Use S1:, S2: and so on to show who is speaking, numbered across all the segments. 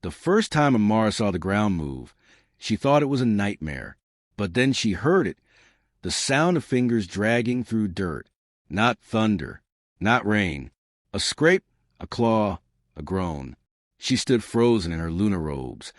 S1: The first time Amara saw the ground move, she thought it was a nightmare. But then she heard it, the sound of fingers dragging through dirt. Not thunder, not rain. A scrape, a claw, a groan. She stood frozen in her lunar robes,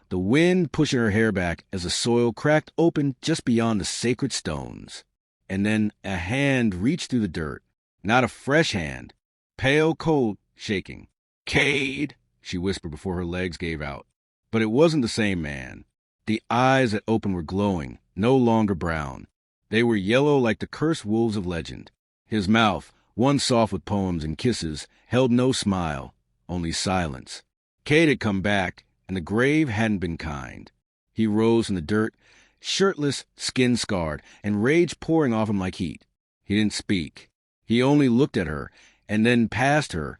S1: the wind pushing her hair back as the soil cracked open just beyond the sacred stones. And then a hand reached through the dirt. Not a fresh hand, pale, cold, shaking. "Kade," she whispered before her legs gave out. But it wasn't the same man. The eyes that opened were glowing, no longer brown. They were yellow like the cursed wolves of legend. His mouth, one soft with poems and kisses, held no smile, only silence. Kade had come back, and the grave hadn't been kind. He rose from the dirt, shirtless, skin-scarred, and rage pouring off him like heat. He didn't speak. He only looked at her, and then past her,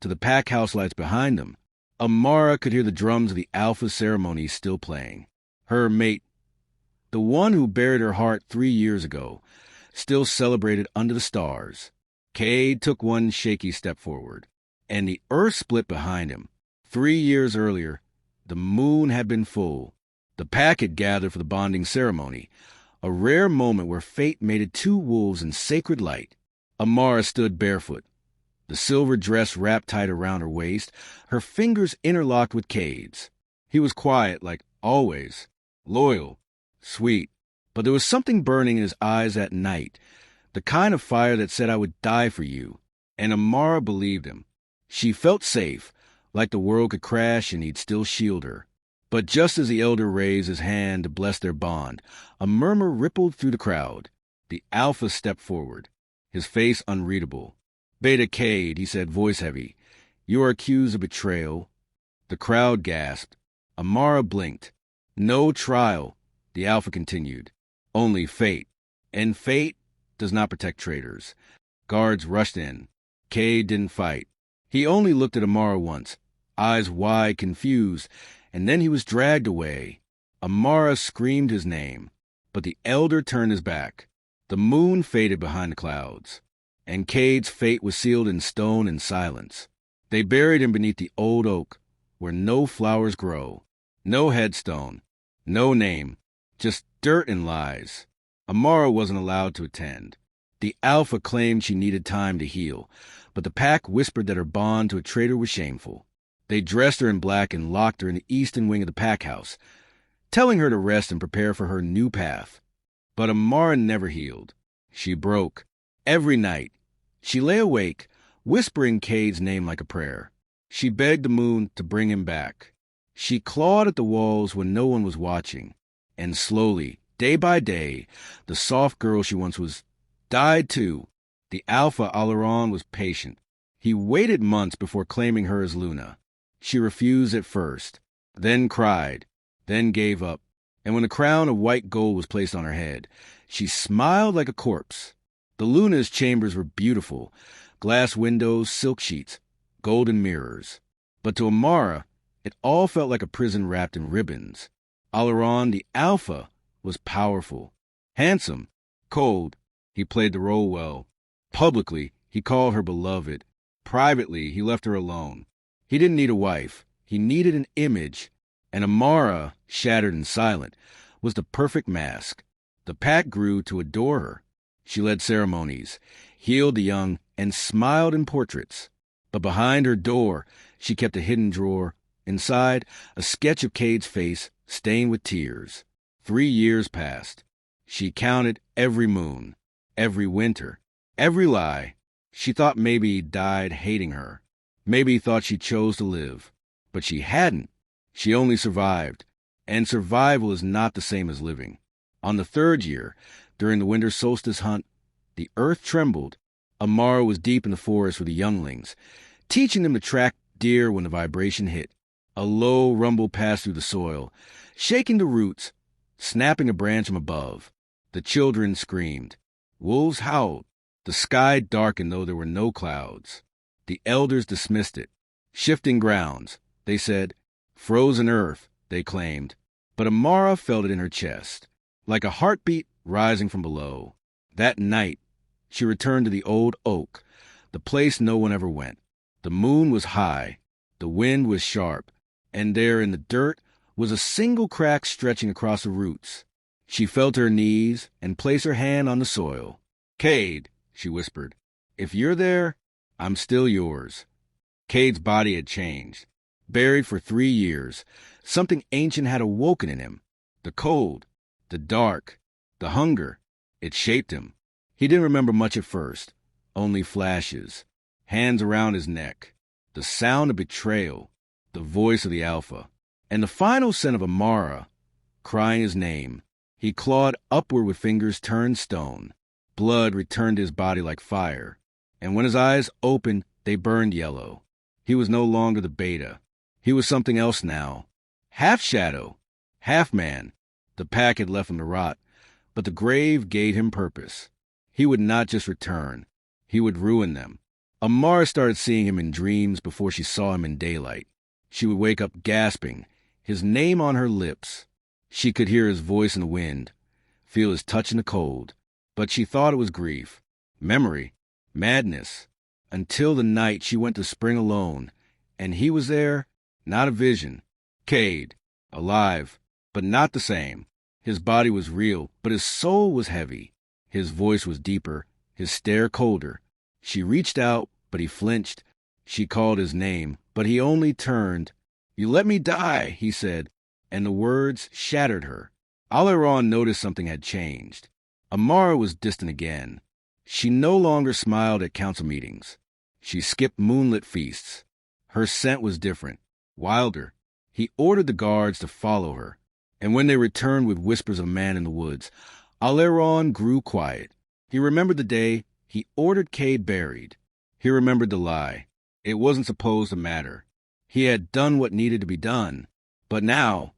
S1: to the pack house lights behind them. Amara could hear the drums of the Alpha ceremony still playing. Her mate, the one who buried her heart 3 years ago, still celebrated under the stars. Kade took one shaky step forward, and the earth split behind him. 3 years earlier, the moon had been full. The pack had gathered for the bonding ceremony, a rare moment where fate mated two wolves in sacred light. Amara stood barefoot, the silver dress wrapped tight around her waist, her fingers interlocked with Kade's. He was quiet, like always, loyal, sweet, but there was something burning in his eyes that night, the kind of fire that said, "I would die for you." And Amara believed him. She felt safe, like the world could crash and he'd still shield her. But just as the elder raised his hand to bless their bond, a murmur rippled through the crowd. The Alpha stepped forward, his face unreadable. "Beta Kade," he said, voice heavy, "you are accused of betrayal." The crowd gasped. Amara blinked. "No trial," the Alpha continued. "Only fate. And fate does not protect traitors." Guards rushed in. Kade didn't fight. He only looked at Amara once, eyes wide, confused, and then he was dragged away. Amara screamed his name, but the elder turned his back. The moon faded behind the clouds, and Kade's fate was sealed in stone and silence. They buried him beneath the old oak, where no flowers grow, no headstone, no name, just dirt and lies. Amara wasn't allowed to attend. The Alpha claimed she needed time to heal, but the pack whispered that her bond to a traitor was shameful. They dressed her in black and locked her in the eastern wing of the pack house, telling her to rest and prepare for her new path. But Amara never healed. She broke. Every night, she lay awake, whispering Kade's name like a prayer. She begged the moon to bring him back. She clawed at the walls when no one was watching. And slowly, day by day, the soft girl she once was died too. The Alpha Alaron was patient. He waited months before claiming her as Luna. She refused at first, then cried, then gave up. And when a crown of white gold was placed on her head, she smiled like a corpse. The Luna's chambers were beautiful, glass windows, silk sheets, golden mirrors. But to Amara, it all felt like a prison wrapped in ribbons. Alaron, the Alpha, was powerful, handsome, cold. He played the role well. Publicly, he called her beloved. Privately, he left her alone. He didn't need a wife. He needed an image. And Amara, shattered and silent, was the perfect mask. The pack grew to adore her. She led ceremonies, healed the young, and smiled in portraits. But behind her door, she kept a hidden drawer. Inside, a sketch of Kade's face, stained with tears. 3 years passed. She counted every moon, every winter, every lie. She thought maybe he died hating her. Maybe he thought she chose to live. But she hadn't. She only survived. And survival is not the same as living. On the 3rd year, during the winter solstice hunt, the earth trembled. Amara was deep in the forest with the younglings, teaching them to track deer when the vibration hit. A low rumble passed through the soil, shaking the roots, snapping a branch from above. The children screamed. Wolves howled. The sky darkened though there were no clouds. The elders dismissed it. Shifting grounds, they said. Frozen earth, they claimed. But Amara felt it in her chest, like a heartbeat rising from below. That night, she returned to the old oak, the place no one ever went. The moon was high. The wind was sharp. and there in the dirt was a single crack stretching across the roots. She fell to her knees and placed her hand on the soil. "Kade," she whispered, "if you're there, I'm still yours." Cade's body had changed. Buried for 3 years, something ancient had awoken in him. The cold, the dark, the hunger. It shaped him. He didn't remember much at first, only flashes. Hands around his neck, the sound of betrayal, the voice of the Alpha, and the final scent of Amara crying his name. He clawed upward with fingers turned stone. Blood returned to his body like fire, and when his eyes opened, they burned yellow. He was no longer the Beta. He was something else now. Half shadow, half man. The pack had left him to rot, but the grave gave him purpose. He would not just return. He would ruin them. Amara started seeing him in dreams before she saw him in daylight. She would wake up gasping, his name on her lips. She could hear his voice in the wind, feel his touch in the cold, but she thought it was grief, memory, madness, until the night she went to spring alone, and he was there, not a vision. Kade, alive, but not the same. His body was real, but his soul was heavy. His voice was deeper, his stare colder. She reached out, but he flinched. She called his name, but he only turned. "You let me die," he said, and the words shattered her. Alaron noticed something had changed. Amara was distant again. She no longer smiled at council meetings. She skipped moonlit feasts. Her scent was different, wilder. He ordered the guards to follow her, and when they returned with whispers of a man in the woods, Alaron grew quiet. He remembered the day he ordered Kade buried. He remembered the lie. It wasn't supposed to matter. He had done what needed to be done. But now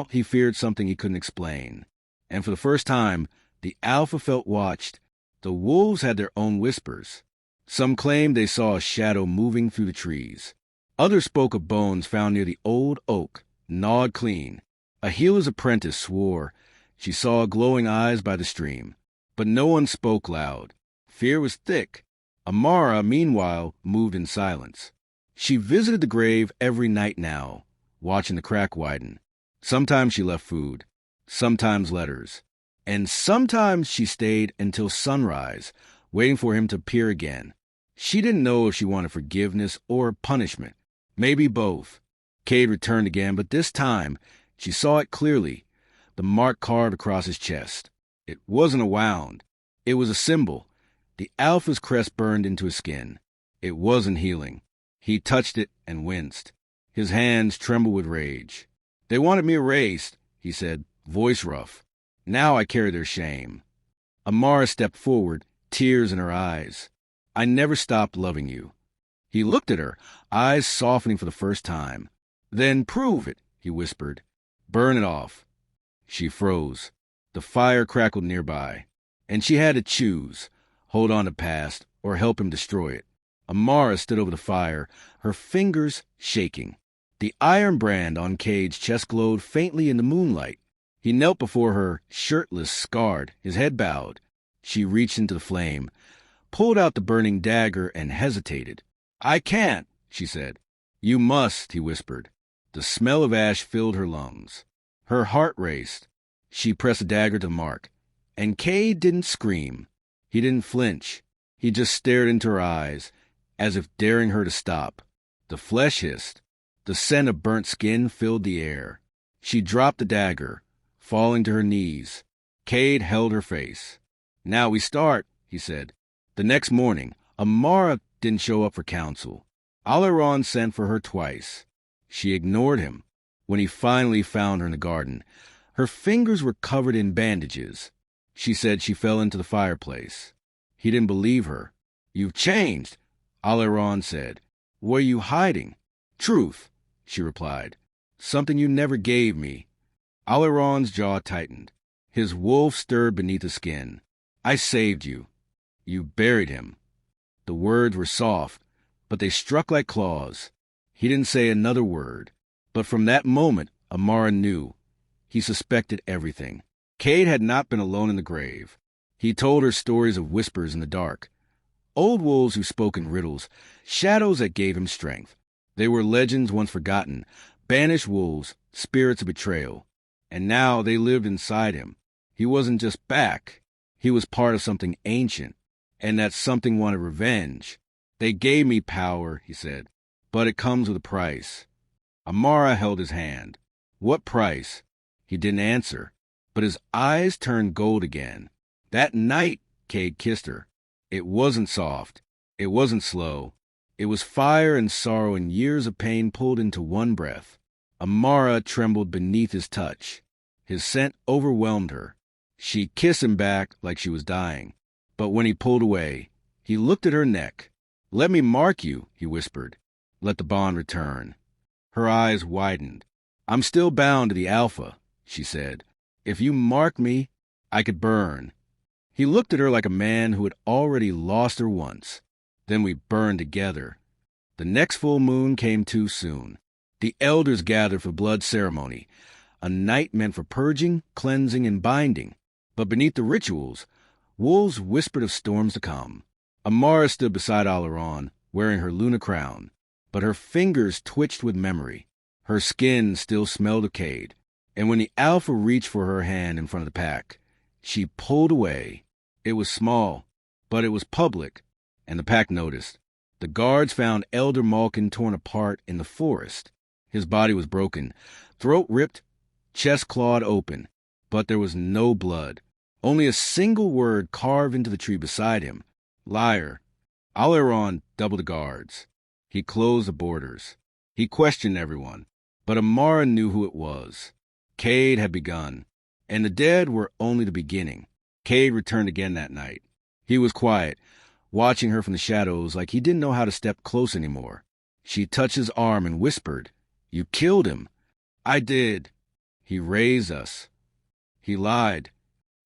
S1: he feared something he couldn't explain. And for the first time, the Alpha felt watched. The wolves had their own whispers. Some claimed they saw a shadow moving through the trees. Others spoke of bones found near the old oak, gnawed clean. A healer's apprentice swore she saw glowing eyes by the stream. But no one spoke loud. Fear was thick. Amara, meanwhile, moved in silence. She visited the grave every night now, watching the crack widen. Sometimes she left food, sometimes letters, and sometimes she stayed until sunrise, waiting for him to appear again. She didn't know if she wanted forgiveness or punishment. Maybe both. Kade returned again, but this time she saw it clearly, the mark carved across his chest. It wasn't a wound. It was a symbol. The Alpha's crest burned into his skin. It wasn't healing. He touched it and winced. His hands trembled with rage. "They wanted me erased," he said, voice rough. "Now I carry their shame." Amara stepped forward, tears in her eyes. "I never stopped loving you." He looked at her, eyes softening for the first time. "Then prove it," he whispered. "Burn it off." She froze. The fire crackled nearby, and she had to choose, hold on to past or help him destroy it. Amara stood over the fire, her fingers shaking. The iron brand on Kade's chest glowed faintly in the moonlight. He knelt before her, shirtless, scarred, his head bowed. She reached into the flame, pulled out the burning dagger, and hesitated. "I can't," she said. "You must," he whispered. The smell of ash filled her lungs. Her heart raced. She pressed the dagger to the mark. And Kade didn't scream. He didn't flinch. He just stared into her eyes, as if daring her to stop. The flesh hissed. The scent of burnt skin filled the air. She dropped the dagger, falling to her knees. Kade held her face. "Now we start," he said. The next morning, Amara didn't show up for council. Alaron sent for her twice. She ignored him. When he finally found her in the garden, her fingers were covered in bandages. She said she fell into the fireplace. He didn't believe her. "You've changed," Alaron said. "What are you hiding?" "Truth," she replied. "Something you never gave me." Alaron's jaw tightened. His wolf stirred beneath the skin. "I saved you. You buried him." The words were soft, but they struck like claws. He didn't say another word. But from that moment, Amara knew. He suspected everything. Kade had not been alone in the grave. He told her stories of whispers in the dark. Old wolves who spoke in riddles, shadows that gave him strength. They were legends once forgotten, Banished wolves, spirits of betrayal. And now they lived inside him. He wasn't just back. He was part of something ancient. And that something wanted revenge. They gave me power, he said. But it comes with a price. Amara held his hand. What price? He didn't answer. But his eyes turned gold again. That night, Kade kissed her. It wasn't soft. It wasn't slow. It was fire and sorrow and years of pain pulled into one breath. Amara trembled beneath his touch. His scent overwhelmed her. She kissed him back like she was dying. But when he pulled away, he looked at her neck. Let me mark you, he whispered. Let the bond return. Her eyes widened. I'm still bound to the Alpha, she said. If you mark me, I could burn. He looked at her like a man who had already lost her once. Then we burned together. The next full moon came too soon. The elders gathered for blood ceremony, a night meant for purging, cleansing, and binding. But beneath the rituals, wolves whispered of storms to come. Amara stood beside Alaron, wearing her Luna crown, but her fingers twitched with memory. Her skin still smelled of Kade, and when the Alpha reached for her hand in front of the pack, she pulled away. It was small, but it was public, and the pack noticed. The guards found Elder Malkin torn apart in the forest. His body was broken, throat ripped, chest clawed open, but there was no blood. Only a single word carved into the tree beside him. Liar. Alaron doubled the guards. He closed the borders. He questioned everyone. But Amara knew who it was. Kade had begun, and the dead were only the beginning. Kade returned again that night. He was quiet, watching her from the shadows like he didn't know how to step close anymore. She touched his arm and whispered, You killed him. I did. He raised us. He lied.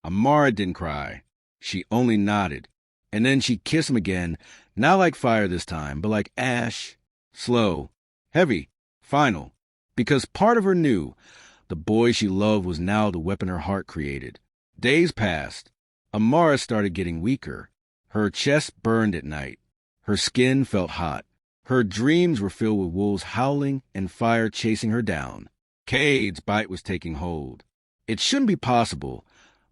S1: Amara didn't cry. She only nodded. And then she kissed him again, not like fire this time, but like ash. Slow, heavy, final. Because part of her knew the boy she loved was now the weapon her heart created. Days passed. Amara started getting weaker. Her chest burned at night. Her skin felt hot. Her dreams were filled with wolves howling and fire chasing her down. Kade's bite was taking hold. It shouldn't be possible.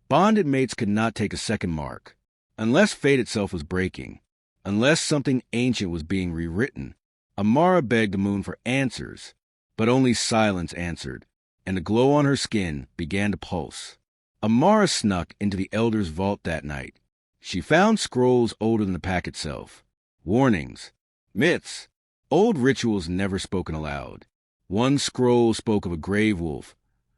S1: Bonded mates could not take a second mark. Unless fate itself was breaking. Unless something ancient was being rewritten. Amara begged the moon for answers. But only silence answered, and the glow on her skin began to pulse. Amara snuck into the elder's vault that night. She found scrolls older than the pack itself. Warnings. Myths. Old rituals never spoken aloud. One scroll spoke of a grave wolf,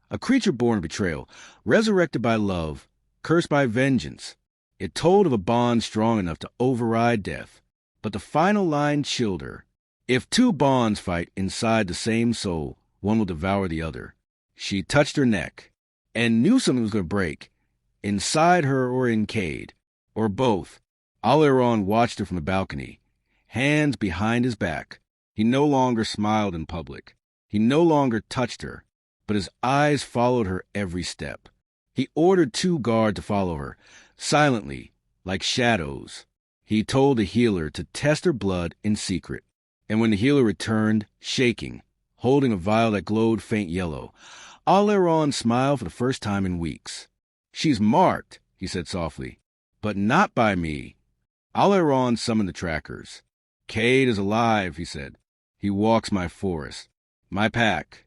S1: a creature born of betrayal, resurrected by love, cursed by vengeance. It told of a bond strong enough to override death. But the final line chilled her. If two bonds fight inside the same soul, one will devour the other. She touched her neck and knew something was going to break, inside her or in Kade, or both. Alaron watched her from the balcony, hands behind his back. He no longer smiled in public. He no longer touched her, but his eyes followed her every step. He ordered 2 guards to follow her, silently, like shadows. He told the healer to test her blood in secret. And when the healer returned, shaking, holding a vial that glowed faint yellow, Alaron smiled for the first time in weeks. She's marked, he said softly, but not by me. Alaron summoned the trackers. Kade is alive, he said. He walks my forest, my pack.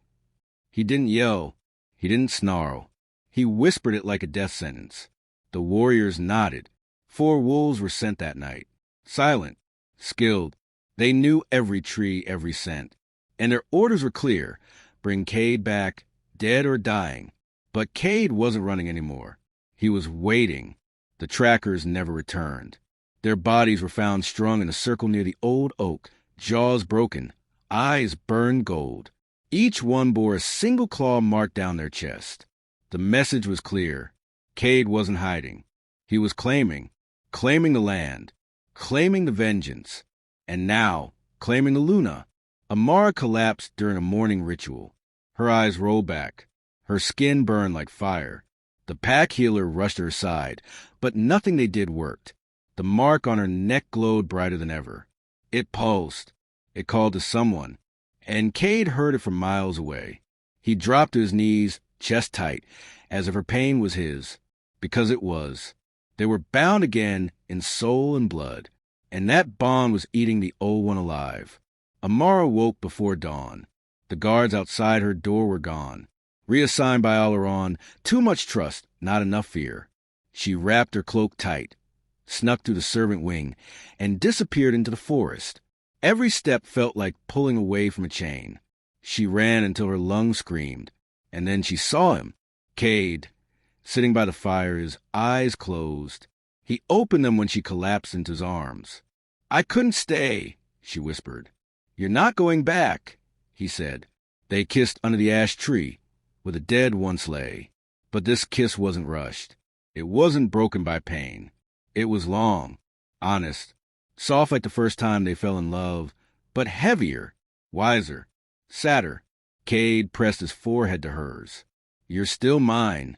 S1: He didn't yell. He didn't snarl. He whispered it like a death sentence. The warriors nodded. 4 wolves were sent that night. Silent, skilled. They knew every tree, every scent. And their orders were clear. Bring Kade back, dead or dying. But Kade wasn't running anymore. He was waiting. The trackers never returned. Their bodies were found strung in a circle near the old oak, jaws broken, eyes burned gold. Each one bore a single claw marked down their chest. The message was clear. Kade wasn't hiding. He was claiming the land, claiming the vengeance. And now, claiming the Luna. Amara collapsed during a morning ritual. Her eyes rolled back. Her skin burned like fire. The pack healer rushed her side, but nothing they did worked. The mark on her neck glowed brighter than ever. It pulsed. It called to someone. And Kade heard it from miles away. He dropped to his knees, chest tight, as if her pain was his, because it was. They were bound again in soul and blood, and that bond was eating the old one alive. Amara woke before dawn. The guards outside her door were gone. Reassigned by Alaron, too much trust, not enough fear. She wrapped her cloak tight, snuck through the servant wing, and disappeared into the forest. Every step felt like pulling away from a chain. She ran until her lungs screamed, and then she saw him, Kade, sitting by the fire, his eyes closed. He opened them when she collapsed into his arms. "I couldn't stay," she whispered. "You're not going back," he said. They kissed under the ash tree, where the dead once lay. But this kiss wasn't rushed. It wasn't broken by pain. It was long, honest, soft like the first time they fell in love, but heavier, wiser, sadder. Kade pressed his forehead to hers. "You're still mine."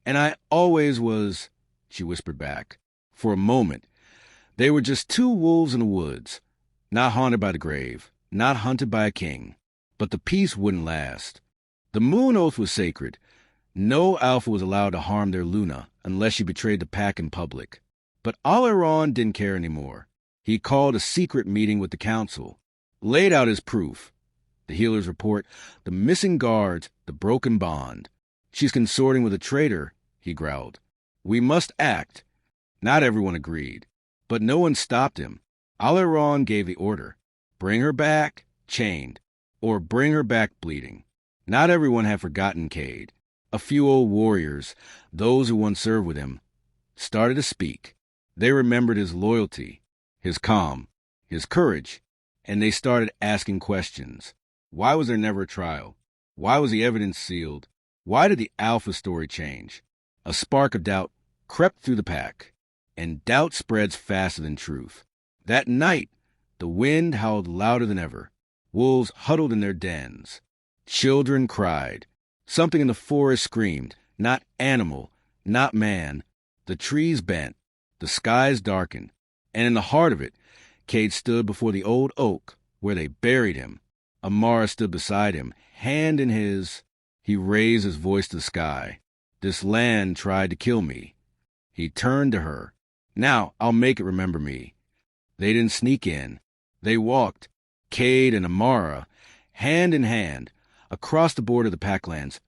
S1: "And I always was," she whispered back. For a moment, they were just two wolves in the woods, not haunted by the grave, not hunted by a king. But the peace wouldn't last. The moon oath was sacred. No alpha was allowed to harm their Luna unless she betrayed the pack in public. But Alaron didn't care anymore. He called a secret meeting with the council, laid out his proof. The healer's report, the missing guards, the broken bond. "She's consorting with a traitor," he growled. "We must act." Not everyone agreed, but no one stopped him. Alaron gave the order. Bring her back, chained, or bring her back bleeding. Not everyone had forgotten Kade. A few old warriors, those who once served with him, started to speak. They remembered his loyalty, his calm, his courage, and they started asking questions. Why was there never a trial? Why was the evidence sealed? Why did the Alpha story change? A spark of doubt crept through the pack, and doubt spreads faster than truth. That night, the wind howled louder than ever. Wolves huddled in their dens. Children cried. Something in the forest screamed, not animal, not man. The trees bent, the skies darkened, and in the heart of it, Kade stood before the old oak where they buried him. Amara stood beside him, hand in his. He raised his voice to the sky. "This land tried to kill me." He turned to her. "Now I'll make it remember me." They didn't sneak in. They walked, Kade and Amara, hand in hand, across the border of the Packlands,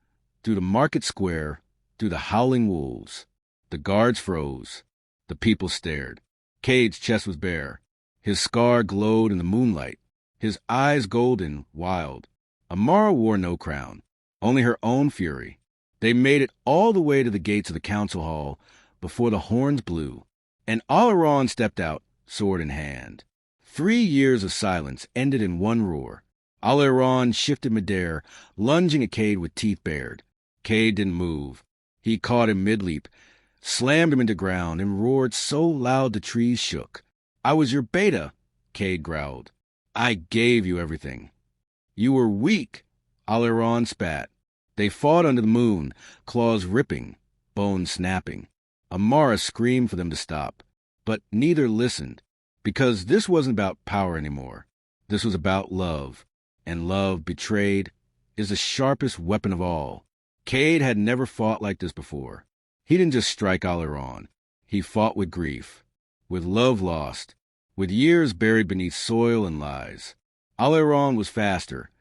S1: through the market square, through the howling wolves. The guards froze. The people stared. Kade's chest was bare. His scar glowed in the moonlight, his eyes golden, wild. Amara wore no crown, only her own fury. They made it all the way to the gates of the council hall before the horns blew, and Alaron stepped out, sword in hand. 3 years of silence ended in one roar. Alaron shifted midair, lunging at Kade with teeth bared. Kade didn't move. He caught him mid-leap, slammed him into ground, and roared so loud the trees shook. "I was your beta," Kade growled. "I gave you everything." "You were weak," Alaron spat. They fought under the moon, claws ripping, bones snapping. Amara screamed for them to stop, but neither listened, because this wasn't about power anymore. This was about love, and love, betrayed, is the sharpest weapon of all. Kade had never fought like this before. He didn't just strike Alaron. He fought with grief, with love lost, with years buried beneath soil and lies. Alaron was faster,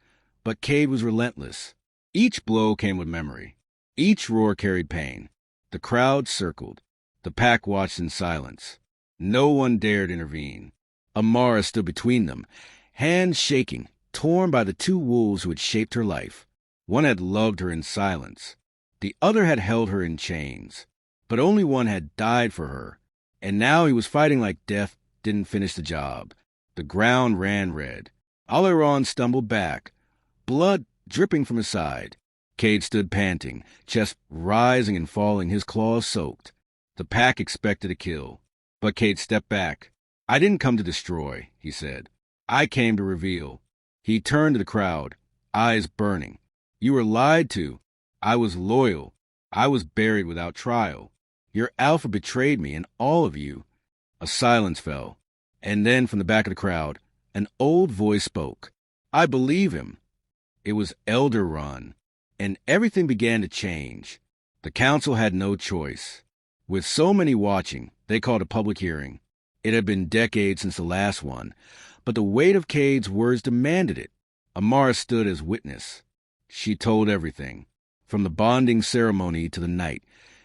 S1: but Kade was relentless. Each blow came with memory. Each roar carried pain. The crowd circled. The pack watched in silence. No one dared intervene. Amara stood between them, hands shaking, torn by the two wolves who had shaped her life. One had loved her in silence. The other had held her in chains. But only one had died for her. And now he was fighting like death didn't finish the job. The ground ran red. Alaron stumbled back, blood dripping from his side. Kade stood panting, chest rising and falling, his claws soaked. The pack expected a kill. But Kade stepped back. "I didn't come to destroy," he said. "I came to reveal." He turned to the crowd, eyes burning. "You were lied to. I was loyal. I was buried without trial. Your alpha betrayed me, and all of you." A silence fell, and then from the back of the crowd, an old voice spoke. I believe him. It was elder run, and everything began to change. The council had no choice. With so many watching, they called a public hearing. It had been decades since the last one, but the weight of Kade's words demanded it. Amara stood as witness. She told everything, from the bonding ceremony to the night.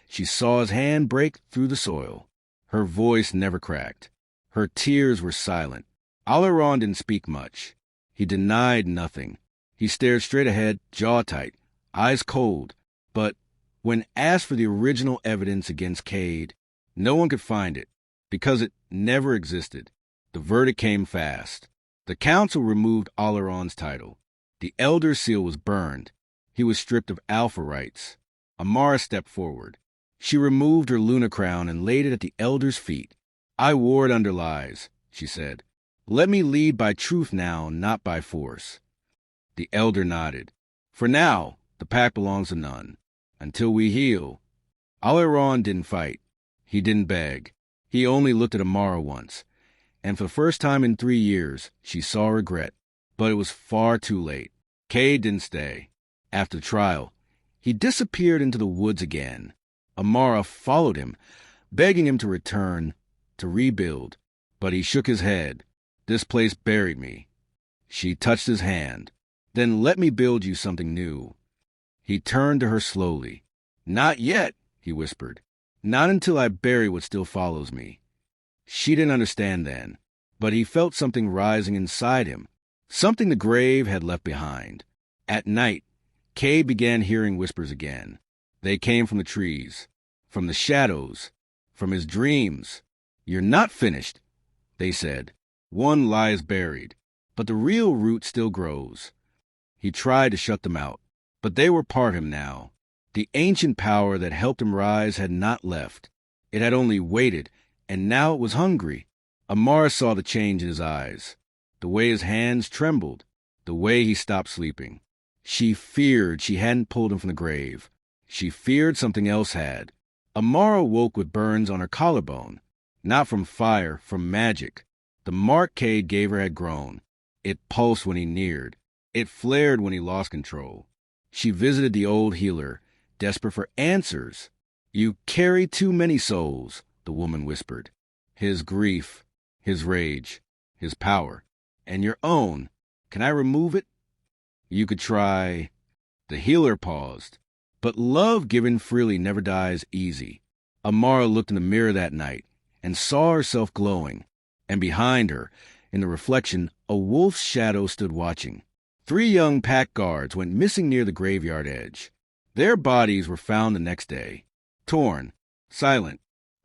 S1: She saw his hand break through the soil. Her voice never cracked. Her tears were silent. Alaron didn't speak much. He denied nothing. He stared straight ahead, jaw tight, eyes cold. But when asked for the original evidence against Kade, no one could find it, because it never existed. The verdict came fast. The council removed Alaron's title. The elder seal was burned. He was stripped of alpha rights. Amara stepped forward. She removed her Luna crown and laid it at the elder's feet. I wore it under lies, she said. Let me lead by truth now, not by force. The elder nodded. For now, the pact belongs to none. Until we heal. Alaron didn't fight. He didn't beg. He only looked at Amara once. And for the first time in 3 years, she saw regret. But it was far too late. Kade didn't stay. After the trial, he disappeared into the woods again. Amara followed him, begging him to return, to rebuild. But he shook his head. This place buried me. She touched his hand. Then let me build you something new. He turned to her slowly. Not yet, he whispered. Not until I bury what still follows me. She didn't understand then, but he felt something rising inside him, something the grave had left behind. At night, Kade began hearing whispers again. They came from the trees, from the shadows, from his dreams. You're not finished, they said. One lies buried, but the real root still grows. He tried to shut them out, but they were part of him now. The ancient power that helped him rise had not left. It had only waited, and now it was hungry. Amara saw the change in his eyes, the way his hands trembled, the way he stopped sleeping. She feared she hadn't pulled him from the grave. She feared something else had. Amara woke with burns on her collarbone, not from fire, from magic. The mark Kade gave her had grown. It pulsed when he neared. It flared when he lost control. She visited the old healer, desperate for answers. You carry too many souls, the woman whispered. His grief, his rage, his power, and your own. Can I remove it? You could try. The healer paused. But love given freely never dies easy. Amara looked in the mirror that night and saw herself glowing. And behind her, in the reflection, a wolf's shadow stood watching. 3 young pack guards went missing near the graveyard edge. Their bodies were found the next day, torn, silent,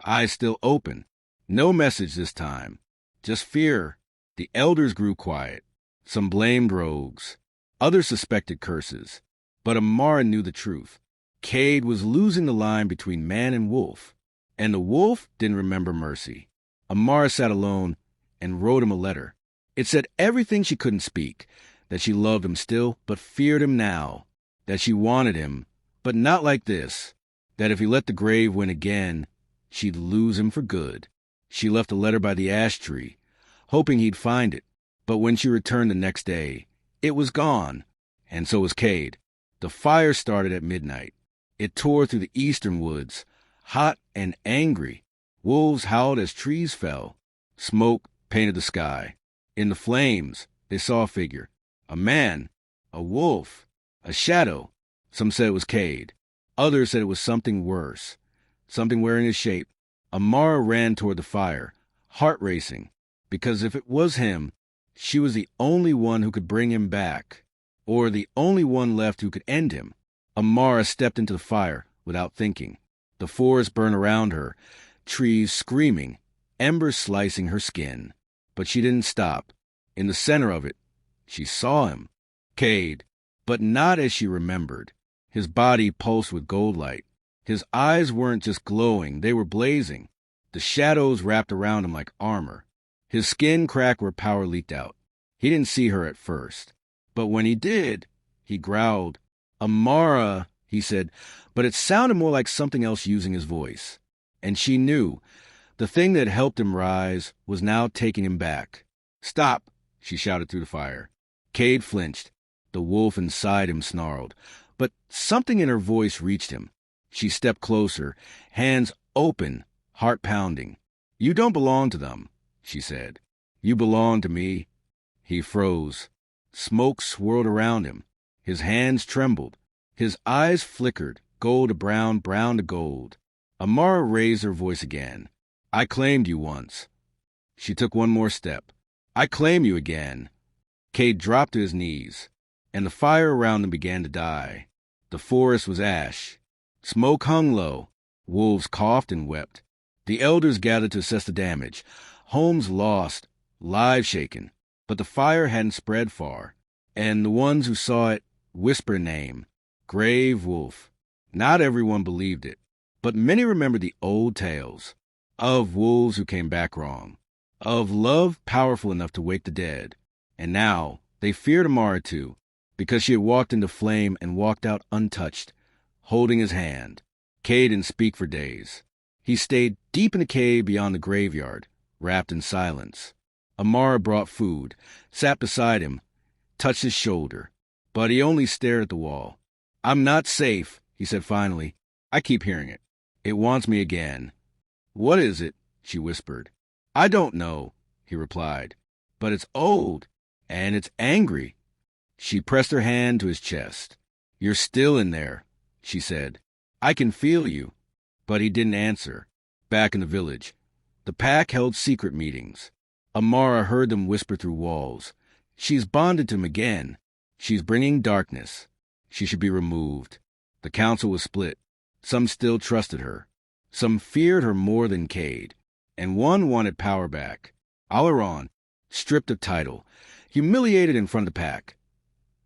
S1: eyes still open. No message this time, just fear. The elders grew quiet. Some blamed rogues. Others suspected curses. But Amara knew the truth. Kade was losing the line between man and wolf. And the wolf didn't remember mercy. Amara sat alone and wrote him a letter. It said everything she couldn't speak, that she loved him still, but feared him now, that she wanted him, but not like this, that if he let the grave win again, she'd lose him for good. She left a letter by the ash tree, hoping he'd find it, but when she returned the next day, it was gone, and so was Kade. The fire started at midnight. It tore through the eastern woods, hot and angry. Wolves howled as trees fell. Smoke painted the sky. In the flames, they saw a figure. A man, a wolf, a shadow. Some said it was Kade. Others said it was something worse, something wearing his shape. Amara ran toward the fire, heart racing, because if it was him, she was the only one who could bring him back, or the only one left who could end him. Amara stepped into the fire without thinking. The forest burned around her, trees screaming, embers slicing her skin. But she didn't stop. In the center of it, she saw him, Kade, but not as she remembered. His body pulsed with gold light. His eyes weren't just glowing, they were blazing. The shadows wrapped around him like armor. His skin cracked where power leaked out. He didn't see her at first. But when he did, he growled. Amara, he said, but it sounded more like something else using his voice. And she knew. The thing that helped him rise was now taking him back. Stop, she shouted through the fire. Kade flinched. The wolf inside him snarled. But something in her voice reached him. She stepped closer, hands open, heart pounding. "You don't belong to them," she said. "You belong to me." He froze. Smoke swirled around him. His hands trembled. His eyes flickered, gold to brown, brown to gold. Amara raised her voice again. "I claimed you once." She took one more step. "I claim you again." Kade dropped to his knees, and the fire around them began to die. The forest was ash. Smoke hung low. Wolves coughed and wept. The elders gathered to assess the damage. Homes lost, lives shaken. But the fire hadn't spread far, and the ones who saw it whispered a name, Grave Wolf. Not everyone believed it, but many remembered the old tales of wolves who came back wrong, of love powerful enough to wake the dead. And now they feared Amara too, because she had walked into flame and walked out untouched, holding his hand. Kade didn't speak for days. He stayed deep in the cave beyond the graveyard, wrapped in silence. Amara brought food, sat beside him, touched his shoulder, but he only stared at the wall. "I'm not safe," he said finally. "I keep hearing it. It wants me again." "What is it?" she whispered. "I don't know," he replied, "but it's old, and it's angry." She pressed her hand to his chest. "You're still in there," she said. "I can feel you." But he didn't answer. Back in the village, the pack held secret meetings. Amara heard them whisper through walls. "She's bonded to him again. She's bringing darkness. She should be removed." The council was split. Some still trusted her. Some feared her more than Kade. And one wanted power back. Alaron, stripped of title, humiliated in front of the pack.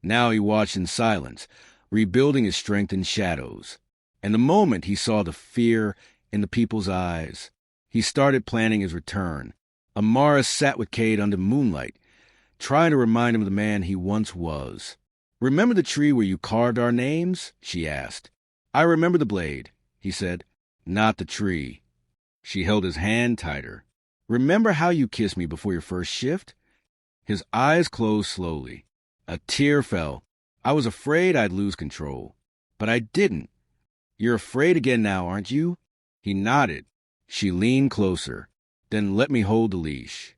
S1: Now he watched in silence, rebuilding his strength in shadows. And the moment he saw the fear in the people's eyes, he started planning his return. Amara sat with Kade under moonlight, trying to remind him of the man he once was. "Remember the tree where you carved our names?" she asked. "I remember the blade," he said. "Not the tree." She held his hand tighter. "Remember how you kissed me before your first shift?" His eyes closed slowly. A tear fell. "I was afraid I'd lose control, but I didn't. You're afraid again now, aren't you?" He nodded. She leaned closer. "Then let me hold the leash."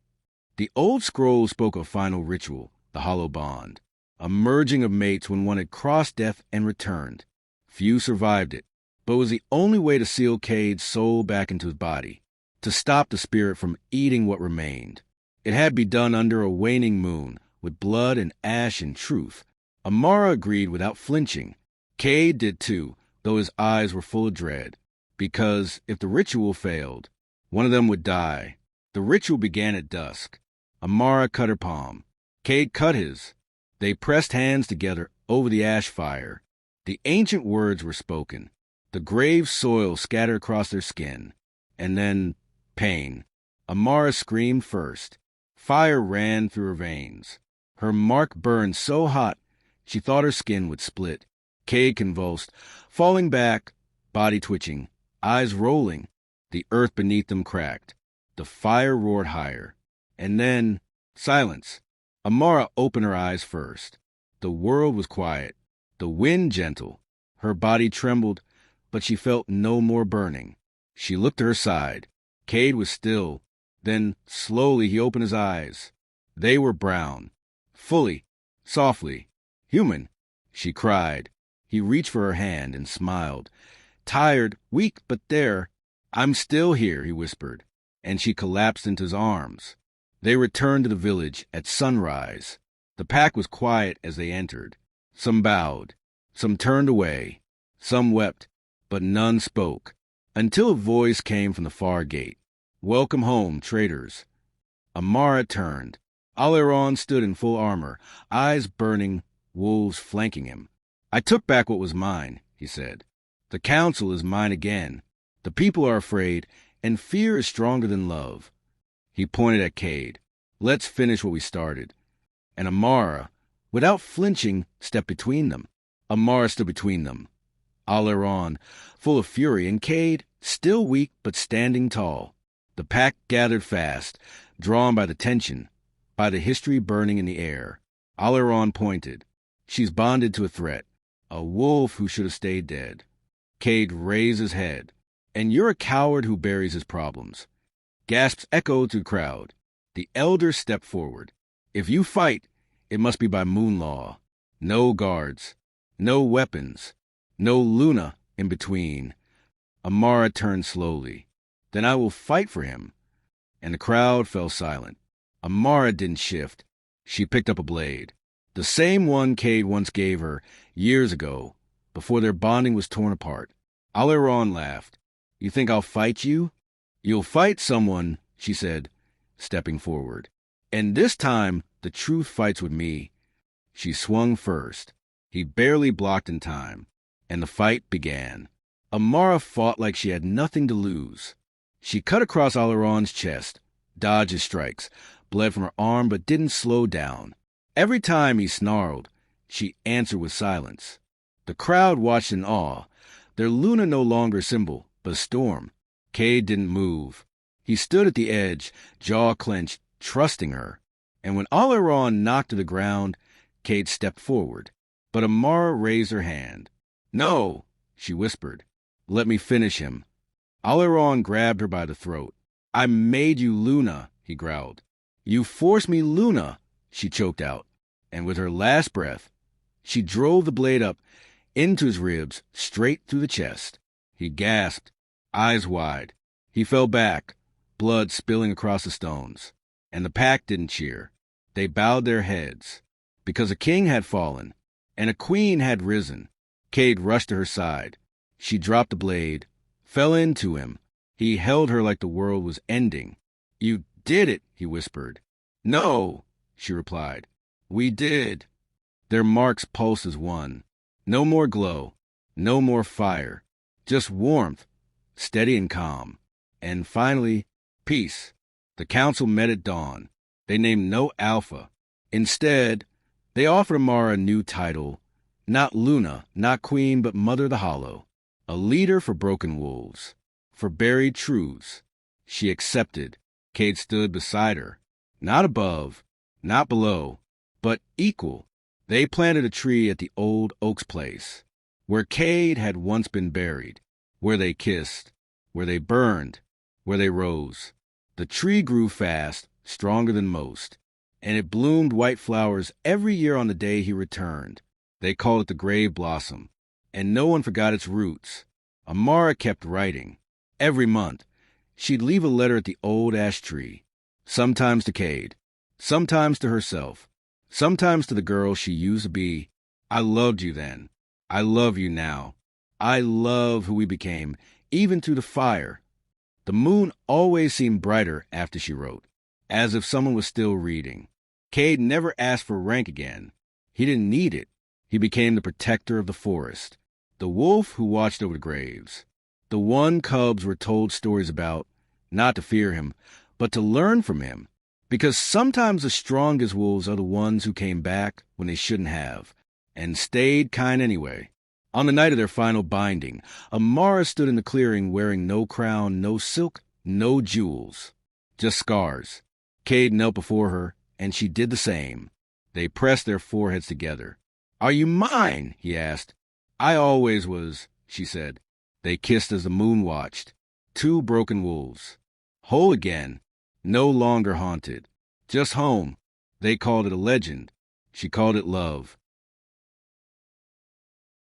S1: The old scroll spoke of final ritual, the hollow bond, a merging of mates when one had crossed death and returned. Few survived it, but it was the only way to seal Kade's soul back into his body, to stop the spirit from eating what remained. It had to be done under a waning moon, with blood and ash and truth. Amara agreed without flinching. Kade did too, though his eyes were full of dread, because if the ritual failed, one of them would die. The ritual began at dusk. Amara cut her palm. Kade cut his. They pressed hands together over the ash fire. The ancient words were spoken. The grave soil scattered across their skin. And then pain. Amara screamed first. Fire ran through her veins. Her mark burned so hot she thought her skin would split. Kade convulsed, falling back, body twitching, eyes rolling. The earth beneath them cracked. The fire roared higher. And then silence. Amara opened her eyes first. The world was quiet. The wind gentle. Her body trembled, but she felt no more burning. She looked to her side. Kade was still. Then, slowly, he opened his eyes. They were brown. Fully. Softly. "Human," she cried. He reached for her hand and smiled. "Tired, weak, but there. I'm still here," he whispered. And she collapsed into his arms. They returned to the village at sunrise. The pack was quiet as they entered. Some bowed. Some turned away. Some wept, but none spoke, until a voice came from the far gate. "Welcome home, traitors." Amara turned. Alaron stood in full armor, eyes burning, wolves flanking him. "I took back what was mine," he said. "The council is mine again. The people are afraid, and fear is stronger than love." He pointed at Kade. "Let's finish what we started." And Amara, without flinching, stepped between them. Amara stood between them. Alaron, full of fury, and Kade, still weak but standing tall. The pack gathered fast, drawn by the tension, by the history burning in the air. Oleron pointed. She's bonded to a threat. A wolf who should have stayed dead. Kade raised his head. And you're a coward who buries his problems. Gasps echoed through the crowd. The elder stepped forward. If you fight, it must be by moon law. No guards. No weapons. No Luna in between. Amara turned slowly. Then I will fight for him. And the crowd fell silent. Amara didn't shift. She picked up a blade. The same one Kade once gave her years ago, before their bonding was torn apart. Oleron laughed. You think I'll fight you? You'll fight someone, she said, stepping forward. And this time, the truth fights with me. She swung first. He barely blocked in time, and the fight began. Amara fought like she had nothing to lose. She cut across Oleron's chest, dodged his strikes, bled from her arm but didn't slow down. Every time he snarled, she answered with silence. The crowd watched in awe, their Luna no longer a symbol, but a storm. Kade didn't move. He stood at the edge, jaw clenched, trusting her. And when Oleron knocked to the ground, Kade stepped forward. But Amara raised her hand. No, she whispered. Let me finish him. Oleron grabbed her by the throat. I made you Luna, he growled. You forced me Luna, she choked out. And with her last breath, she drove the blade up into his ribs, straight through the chest. He gasped, eyes wide. He fell back, blood spilling across the stones. And the pack didn't cheer. They bowed their heads. Because a king had fallen, and a queen had risen. Kade rushed to her side. She dropped the blade, fell into him. He held her like the world was ending. You did it, he whispered. No, she replied. We did. Their marks pulsed as one. No more glow, no more fire, just warmth, steady and calm. And finally, peace. The council met at dawn. They named no Alpha. Instead, they offered Amara a new title, not Luna, not Queen, but Mother of the Hollow, a leader for broken wolves, for buried truths. She accepted. Kade stood beside her, not above, not below, but equal. They planted a tree at the old Oak's place, where Kade had once been buried, where they kissed, where they burned, where they rose. The tree grew fast, stronger than most, and it bloomed white flowers every year on the day he returned. They called it the grave blossom, and no one forgot its roots. Amara kept writing. Every month, she'd leave a letter at the old ash tree, sometimes to Kade, sometimes to herself, sometimes to the girl she used to be. I loved you then. I love you now. I love who we became, even through the fire. The moon always seemed brighter after she wrote, as if someone was still reading. Kade never asked for rank again. He didn't need it. He became the protector of the forest, the wolf who watched over the graves, the one cubs were told stories about, not to fear him, but to learn from him. Because sometimes the strongest wolves are the ones who came back when they shouldn't have, and stayed kind anyway. On the night of their final binding, Amara stood in the clearing wearing no crown, no silk, no jewels, just scars. Kade knelt before her, and she did the same. They pressed their foreheads together. Are you mine? He asked. I always was, she said. They kissed as the moon watched. Two broken wolves. Whole again. No longer haunted. Just home. They called it a legend. She called it love.